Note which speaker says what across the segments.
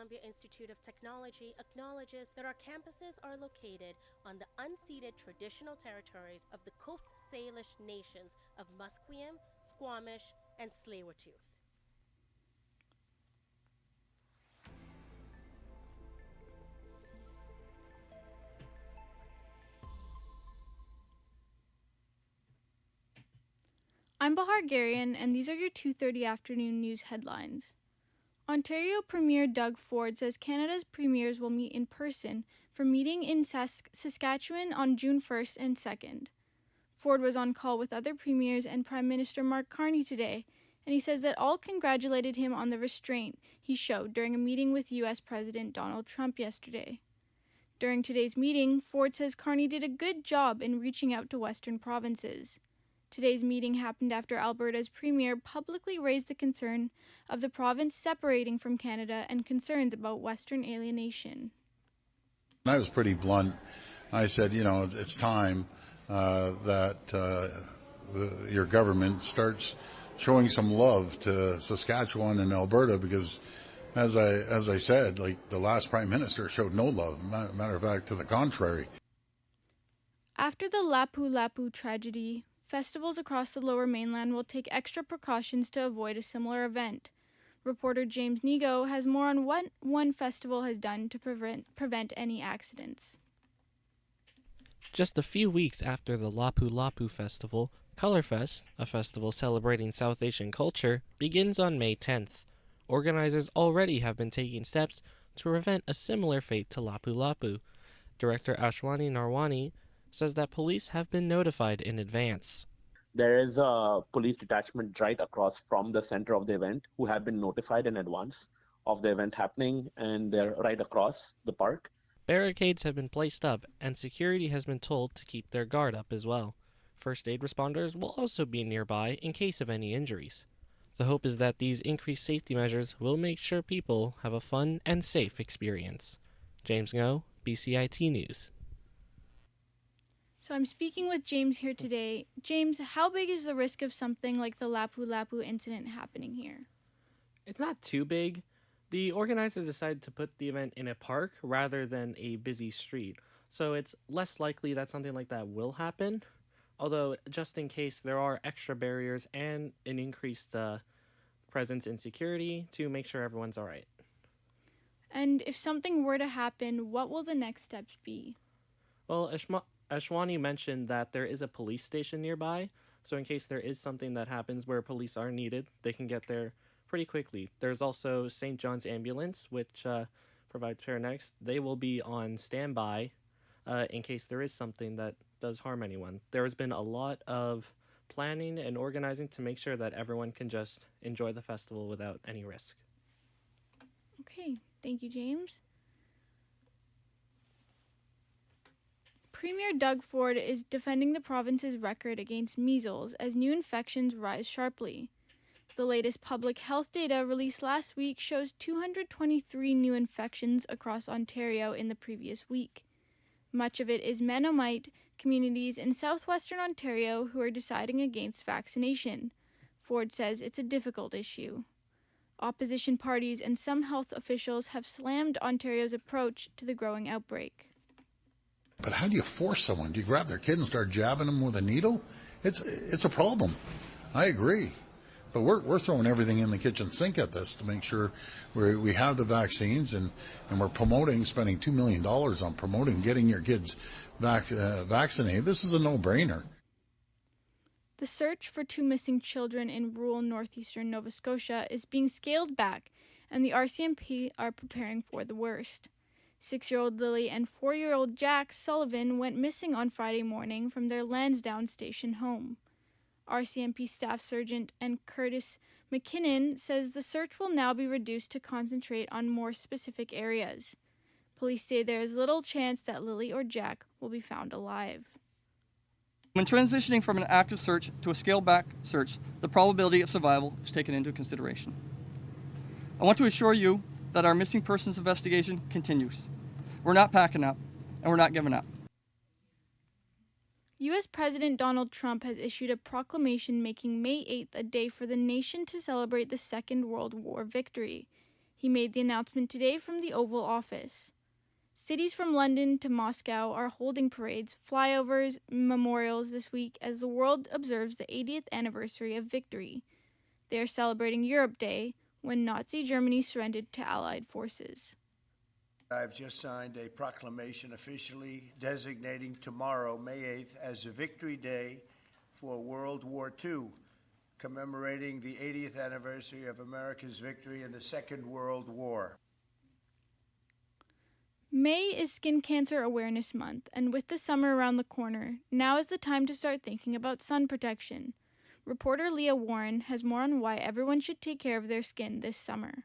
Speaker 1: Columbia Institute of Technology acknowledges that our campuses are located on the unceded traditional territories of the Coast Salish nations of Musqueam, Squamish, and Tsleil-Waututh.
Speaker 2: I'm Bahar Garian, and these are your 2:30 afternoon news headlines. Ontario Premier Doug Ford says Canada's premiers will meet in person for meeting in Saskatchewan on June 1st and 2nd. Ford was on call with other premiers and Prime Minister Mark Carney today, and he says that all congratulated him on the restraint he showed during a meeting with U.S. President Donald Trump yesterday. During today's meeting, Ford says Carney did a good job in reaching out to Western provinces. Today's meeting happened after Alberta's premier publicly raised the concern of the province separating from Canada and concerns about Western alienation.
Speaker 3: I was pretty blunt. I said, it's time that your government starts showing some love to Saskatchewan and Alberta, because as I said, the last Prime Minister showed no love. Matter of fact, to the contrary.
Speaker 2: After the Lapu-Lapu tragedy, festivals across the Lower Mainland will take extra precautions to avoid a similar event. Reporter James Nego has more on what one festival has done to prevent any accidents.
Speaker 4: Just a few weeks after the Lapu-Lapu Festival, Colorfest, a festival celebrating South Asian culture, begins on May 10th. Organizers already have been taking steps to prevent a similar fate to Lapu-Lapu. Director Ashwani Narwani says that police have been notified in advance.
Speaker 5: There is a police detachment right across from the center of the event who have been notified in advance of the event happening, and they're right across the park.
Speaker 4: Barricades have been placed up, and security has been told to keep their guard up as well. First aid responders will also be nearby in case of any injuries. The hope is that these increased safety measures will make sure people have a fun and safe experience. James Ngo, BCIT News.
Speaker 2: So I'm speaking with James here today. James, how big is the risk of something like the Lapu-Lapu incident happening here?
Speaker 4: It's not too big. The organizers decided to put the event in a park rather than a busy street, so it's less likely that something like that will happen. Although, just in case, there are extra barriers and an increased presence in security to make sure everyone's all right.
Speaker 2: And if something were to happen, what will the next steps be?
Speaker 4: Well, Ashwani mentioned that there is a police station nearby, so in case there is something that happens where police are needed, they can get there pretty quickly. There's also St. John's Ambulance, which provides paramedics. They will be on standby in case there is something that does harm anyone. There has been a lot of planning and organizing to make sure that everyone can just enjoy the festival without any risk.
Speaker 2: Okay, thank you, James. Premier Doug Ford is defending the province's record against measles as new infections rise sharply. The latest public health data released last week shows 223 new infections across Ontario in the previous week. Much of it is Mennonite communities in southwestern Ontario who are deciding against vaccination. Ford says it's a difficult issue. Opposition parties and some health officials have slammed Ontario's approach to the growing outbreak.
Speaker 3: But how do you force someone? Do you grab their kid and start jabbing them with a needle? It's a problem. I agree. But we're throwing everything in the kitchen sink at this to make sure we have the vaccines, and we're spending $2 million on promoting getting your kids vaccinated. This is a no-brainer.
Speaker 2: The search for two missing children in rural northeastern Nova Scotia is being scaled back, and the RCMP are preparing for the worst. 6-year-old Lily and 4-year-old Jack Sullivan went missing on Friday morning from their Lansdowne station home. RCMP Staff Sergeant and Curtis McKinnon says the search will now be reduced to concentrate on more specific areas. Police say there is little chance that Lily or Jack will be found alive.
Speaker 6: When transitioning from an active search to a scaled-back search, the probability of survival is taken into consideration. I want to assure you that our missing persons investigation continues. We're not packing up, and we're not giving up.
Speaker 2: U.S. President Donald Trump has issued a proclamation making May 8th a day for the nation to celebrate the Second World War victory. He made the announcement today from the Oval Office. Cities from London to Moscow are holding parades, flyovers, memorials this week as the world observes the 80th anniversary of victory. They are celebrating Europe Day, when Nazi Germany surrendered to Allied forces.
Speaker 7: I've just signed a proclamation officially designating tomorrow, May 8th, as a Victory Day for World War II, commemorating the 80th anniversary of America's victory in the Second World War.
Speaker 2: May is Skin Cancer Awareness Month, and with the summer around the corner, now is the time to start thinking about sun protection. Reporter Leah Warren has more on why everyone should take care of their skin this summer.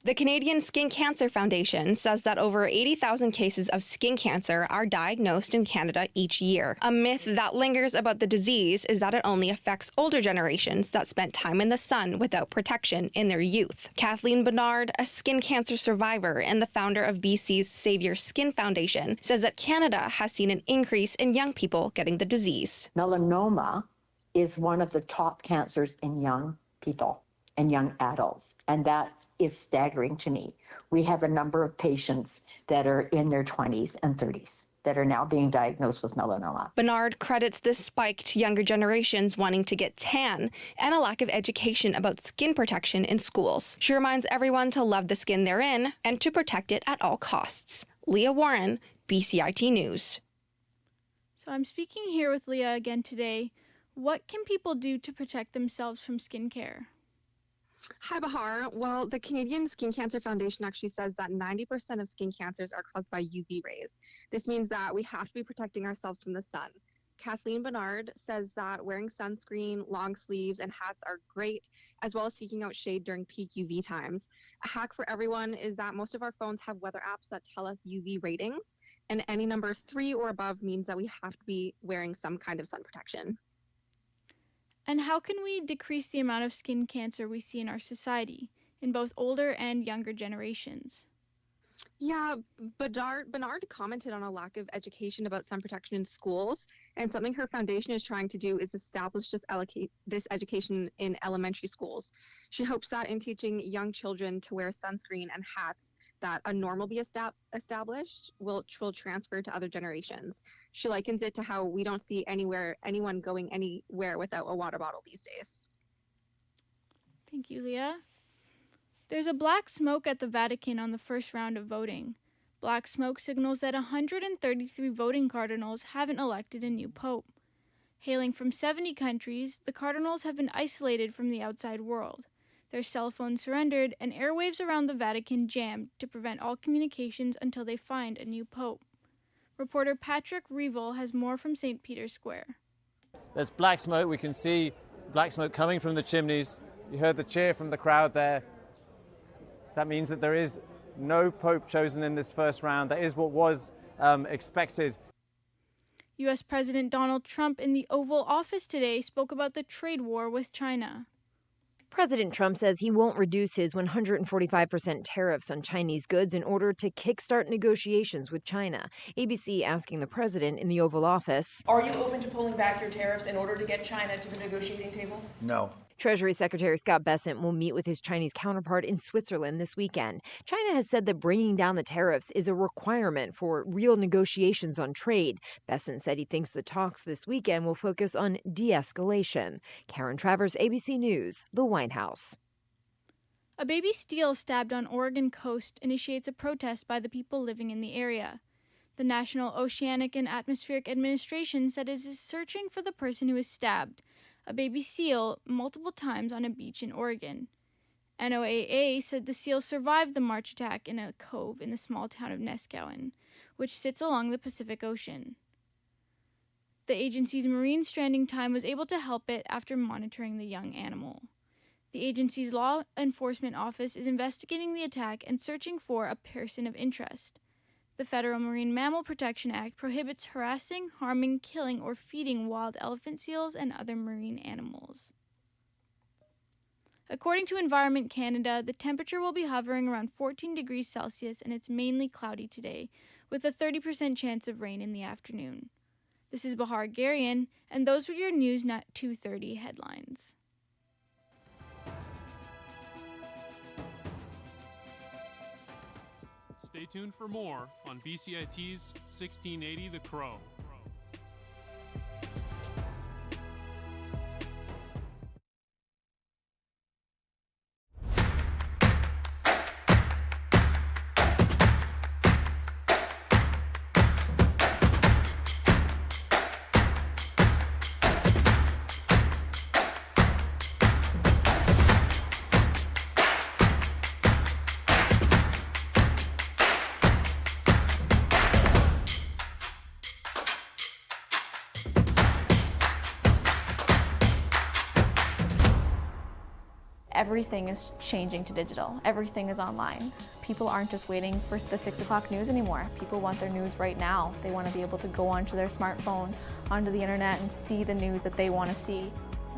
Speaker 8: The Canadian Skin Cancer Foundation says that over 80,000 cases of skin cancer are diagnosed in Canada each year. A myth that lingers about the disease is that it only affects older generations that spent time in the sun without protection in their youth. Kathleen Bernard, a skin cancer survivor and the founder of BC's Saviour Skin Foundation, says that Canada has seen an increase in young people getting the disease.
Speaker 9: Melanoma is one of the top cancers in young people and young adults, and that is staggering to me. We have a number of patients that are in their 20s and 30s that are now being diagnosed with melanoma.
Speaker 8: Bernard credits this spike to younger generations wanting to get tan and a lack of education about skin protection in schools. She reminds everyone to love the skin they're in and to protect it at all costs. Leah Warren, BCIT News.
Speaker 2: So I'm speaking here with Leah again today. What can people do to protect themselves from skincare?
Speaker 10: Hi, Bahar. Well, the Canadian Skin Cancer Foundation actually says that 90% of skin cancers are caused by UV rays. This means that we have to be protecting ourselves from the sun. Kathleen Bernard says that wearing sunscreen, long sleeves, and hats are great, as well as seeking out shade during peak UV times. A hack for everyone is that most of our phones have weather apps that tell us UV ratings, and any number 3 or above means that we have to be wearing some kind of sun protection.
Speaker 2: And how can we decrease the amount of skin cancer we see in our society, in both older and younger generations?
Speaker 10: Yeah, Bernard commented on a lack of education about sun protection in schools, and something her foundation is trying to do is establish this education in elementary schools. She hopes that in teaching young children to wear sunscreen and hats, that a norm will be established will transfer to other generations. She likens it to how we don't see anyone going anywhere without a water bottle these days.
Speaker 2: Thank you, Leah. There's a black smoke at the Vatican on the first round of voting. Black smoke signals that 133 voting cardinals haven't elected a new pope. Hailing from 70 countries, the cardinals have been isolated from the outside world. Their cell phones surrendered, and airwaves around the Vatican jammed to prevent all communications until they find a new pope. Reporter Patrick Revel has more from St. Peter's Square.
Speaker 11: There's black smoke. We can see black smoke coming from the chimneys. You heard the cheer from the crowd there. That means that there is no pope chosen in this first round. That is what was expected.
Speaker 2: U.S. President Donald Trump in the Oval Office today spoke about the trade war with China.
Speaker 12: President Trump says he won't reduce his 145% tariffs on Chinese goods in order to kickstart negotiations with China. ABC asking the president in the Oval Office,
Speaker 13: "Are you open to pulling back your tariffs in order to get China to the negotiating table?"
Speaker 7: No.
Speaker 12: Treasury Secretary Scott Bessent will meet with his Chinese counterpart in Switzerland this weekend. China has said that bringing down the tariffs is a requirement for real negotiations on trade. Bessent said he thinks the talks this weekend will focus on de-escalation. Karen Travers, ABC News, the White House.
Speaker 2: A baby seal stabbed on Oregon coast initiates a protest by the people living in the area. The National Oceanic and Atmospheric Administration said it is searching for the person who was stabbed, a baby seal, multiple times on a beach in Oregon. NOAA said the seal survived the March attack in a cove in the small town of Nescowan, which sits along the Pacific Ocean. The agency's marine stranding time was able to help it after monitoring the young animal. The agency's law enforcement office is investigating the attack and searching for a person of interest. The Federal Marine Mammal Protection Act prohibits harassing, harming, killing, or feeding wild elephant seals and other marine animals. According to Environment Canada, the temperature will be hovering around 14 degrees Celsius and it's mainly cloudy today, with a 30% chance of rain in the afternoon. This is Bahar Garian, and those were your News Nut 2:30 headlines.
Speaker 14: Stay tuned for more on BCIT's 1680 The Crow.
Speaker 15: Everything is changing to digital. Everything is online. People aren't just waiting for the 6 o'clock news anymore. People want their news right now. They want to be able to go onto their smartphone, onto the internet, and see the news that they want to see.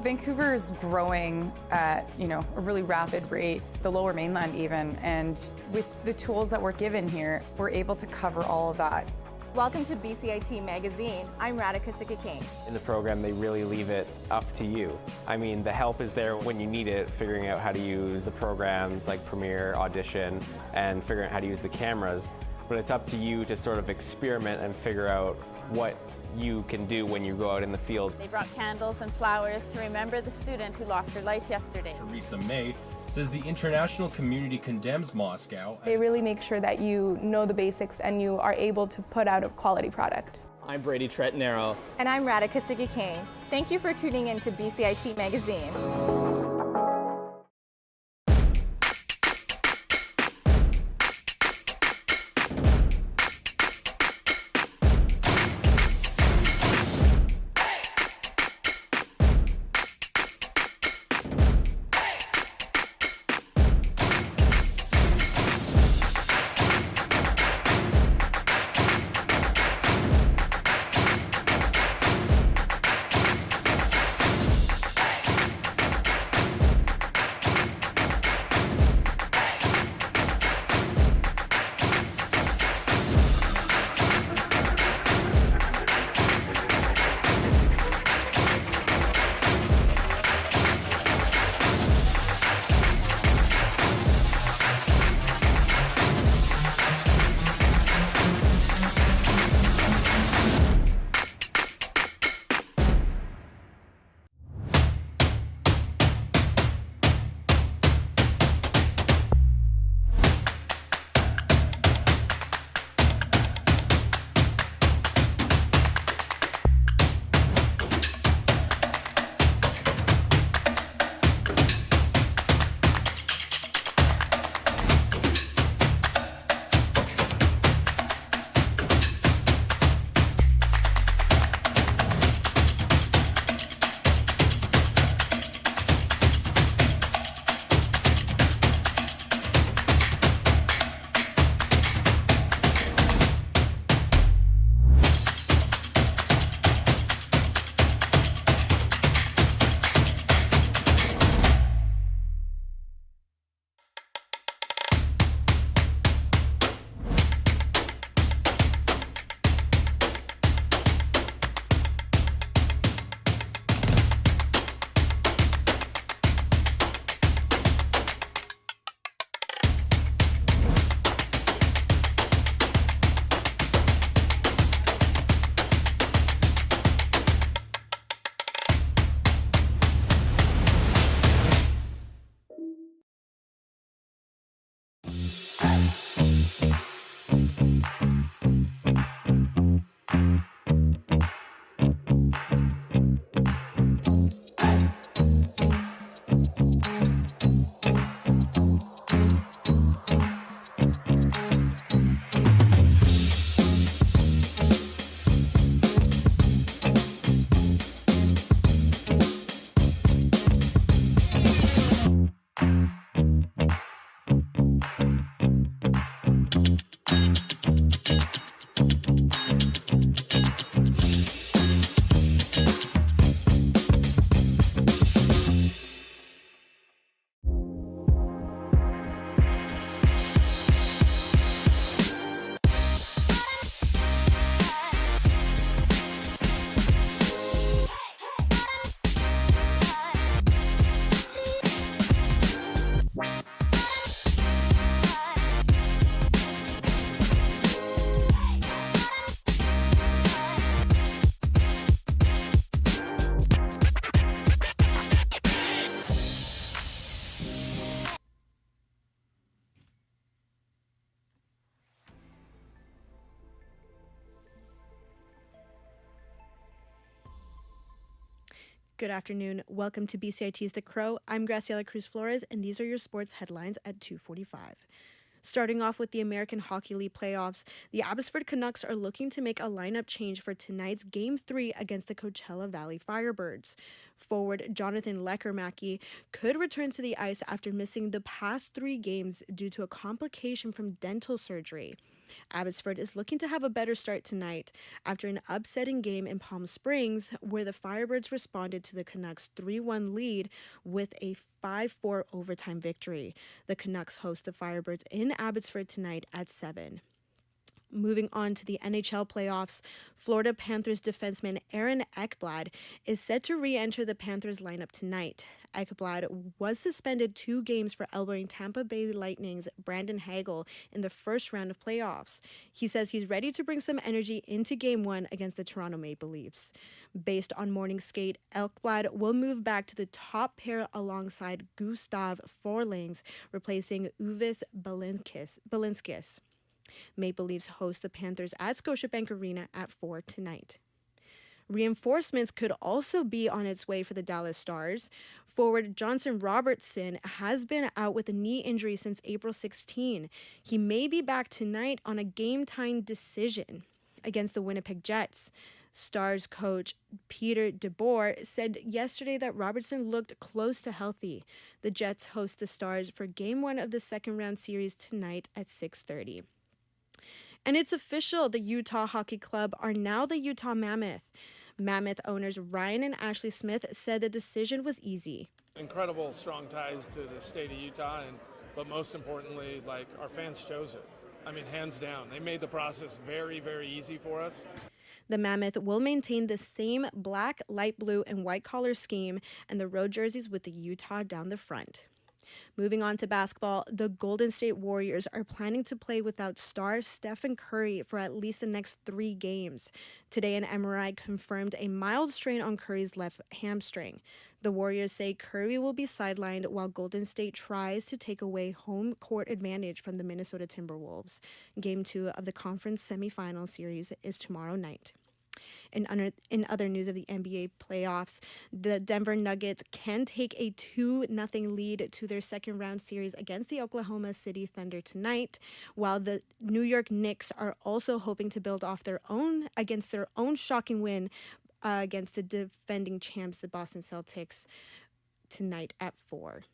Speaker 16: Vancouver is growing at, a really rapid rate, the Lower Mainland even, and with the tools that we're given here, we're able to cover all of that.
Speaker 17: Welcome to BCIT Magazine. I'm Radhika Sikakane.
Speaker 18: In the program, they really leave it up to you. I mean, the help is there when you need it, figuring out how to use the programs like Premiere, Audition, and figuring out how to use the cameras. But it's up to you to sort of experiment and figure out what you can do when you go out in the field.
Speaker 19: They brought candles and flowers to remember the student who lost her life yesterday.
Speaker 20: Theresa May says the international community condemns Moscow.
Speaker 21: They really make sure that you know the basics and you are able to put out a quality product.
Speaker 22: I'm Brady Tretnero.
Speaker 17: And I'm Radhika Sikakane. Thank you for tuning in to BCIT Magazine.
Speaker 1: Good afternoon. Welcome to BCIT's The Crow. I'm Graciela Cruz Flores, and these are your sports headlines at 2:45. Starting off with the American Hockey League playoffs, the Abbotsford Canucks are looking to make a lineup change for tonight's Game 3 against the Coachella Valley Firebirds. Forward Jonathan Lekermacki could return to the ice after missing the past 3 games due to a complication from dental surgery. Abbotsford is looking to have a better start tonight after an upsetting game in Palm Springs where the Firebirds responded to the Canucks' 3-1 lead with a 5-4 overtime victory. The Canucks host the Firebirds in Abbotsford tonight at 7. Moving on to the NHL playoffs, Florida Panthers defenseman Aaron Ekblad is set to re-enter the Panthers lineup tonight. Ekblad was suspended 2 games for elbowing Tampa Bay Lightning's Brandon Hagel in the first round of playoffs. He says he's ready to bring some energy into Game 1 against the Toronto Maple Leafs. Based on morning skate, Ekblad will move back to the top pair alongside Gustav Forlings, replacing Uvis Balinskis. Maple Leafs host the Panthers at Scotiabank Arena at 4 tonight. Reinforcements could also be on its way for the Dallas Stars. Forward Johnson Robertson has been out with a knee injury since April 16. He may be back tonight on a game-time decision against the Winnipeg Jets. Stars coach Peter DeBoer said yesterday that Robertson looked close to healthy. The Jets host the Stars for Game 1 of the second-round series tonight at 6:30. And it's official, the Utah Hockey Club are now the Utah Mammoth. Mammoth owners Ryan and Ashley Smith said the decision was easy.
Speaker 22: Incredible strong ties to the state of Utah, but most importantly, our fans chose it. I mean, hands down. They made the process very, very easy for us.
Speaker 1: The Mammoth will maintain the same black, light blue, and white collar scheme and the road jerseys with the Utah down the front. Moving on to basketball, the Golden State Warriors are planning to play without star Stephen Curry for at least the next 3 games. Today, an MRI confirmed a mild strain on Curry's left hamstring. The Warriors say Curry will be sidelined while Golden State tries to take away home court advantage from the Minnesota Timberwolves. Game 2 of the conference semifinal series is tomorrow night. In other news of the NBA playoffs, the Denver Nuggets can take a 2-0 lead to their second-round series against the Oklahoma City Thunder tonight, while the New York Knicks are also hoping to build off their own shocking win against the defending champs, the Boston Celtics, tonight at 4.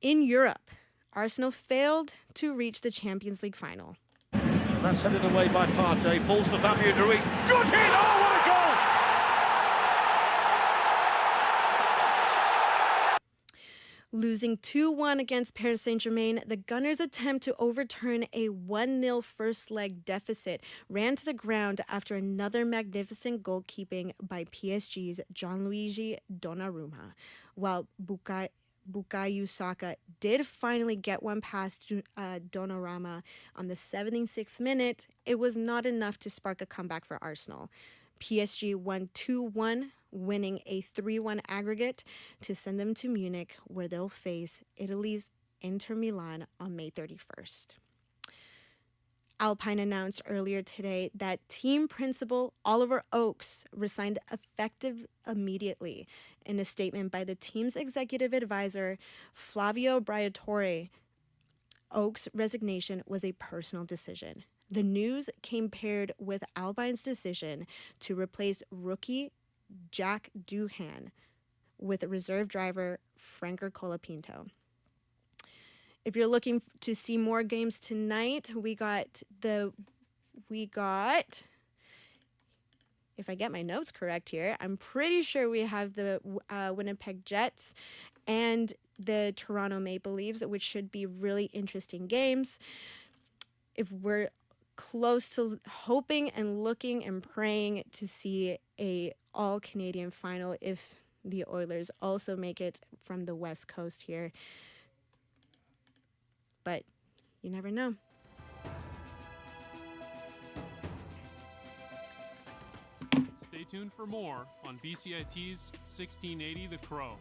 Speaker 1: In Europe, Arsenal failed to reach the Champions League final.
Speaker 23: That's headed away by Partey, falls for Fabio Ruiz. Good hit! Oh, what a goal!
Speaker 1: Losing 2-1 against Paris Saint-Germain, the Gunners' attempt to overturn a 1-0 first leg deficit ran to the ground after another magnificent goalkeeping by PSG's Gianluigi Donnarumma, while Bukayo Saka did finally get one past Donnarumma on the 76th minute. It was not enough to spark a comeback for Arsenal. PSG won 2-1, winning a 3-1 aggregate to send them to Munich, where they'll face Italy's Inter Milan on May 31st. Alpine announced earlier today that team principal Oliver Oakes resigned effective immediately. In a statement by the team's executive advisor, Flavio Briatore, Oakes' resignation was a personal decision. The news came paired with Alpine's decision to replace rookie Jack Doohan with reserve driver Franco Colapinto. If you're looking to see more games tonight, we got, if I get my notes correct here, I'm pretty sure we have the Winnipeg Jets and the Toronto Maple Leafs, which should be really interesting games. If we're close to hoping and looking and praying to see a all-Canadian final if the Oilers also make it from the West Coast here. But you never know.
Speaker 14: Stay tuned for more on BCIT's 1680 The Crow.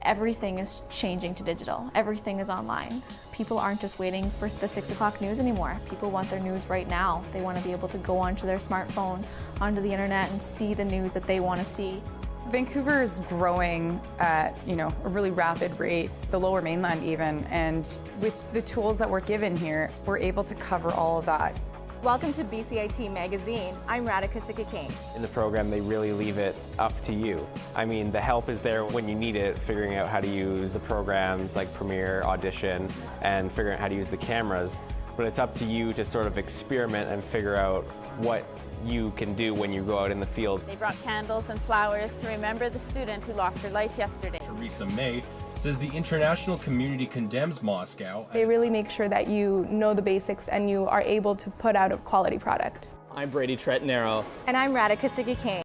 Speaker 15: Everything is changing to digital. Everything is online. People aren't just waiting for the 6 o'clock news anymore. People want their news right now. They want to be able to go onto their smartphone, onto the internet, and see the news that they want to see.
Speaker 16: Vancouver is growing at, a really rapid rate, the Lower Mainland even, and with the tools that we're given here, we're able to cover all of that.
Speaker 17: Welcome to BCIT Magazine. I'm Radhika King.
Speaker 18: In the program, they really leave it up to you. I mean, the help is there when you need it, figuring out how to use the programs like Premiere, Audition, and figuring out how to use the cameras. But it's up to you to sort of experiment and figure out what you can do when you go out in the field.
Speaker 19: They brought candles and flowers to remember the student who lost her life yesterday.
Speaker 20: Theresa May says the international community condemns Moscow.
Speaker 21: They really make sure that you know the basics and you are able to put out a quality product.
Speaker 3: I'm Brady Tretanero.
Speaker 17: And I'm Radhika King.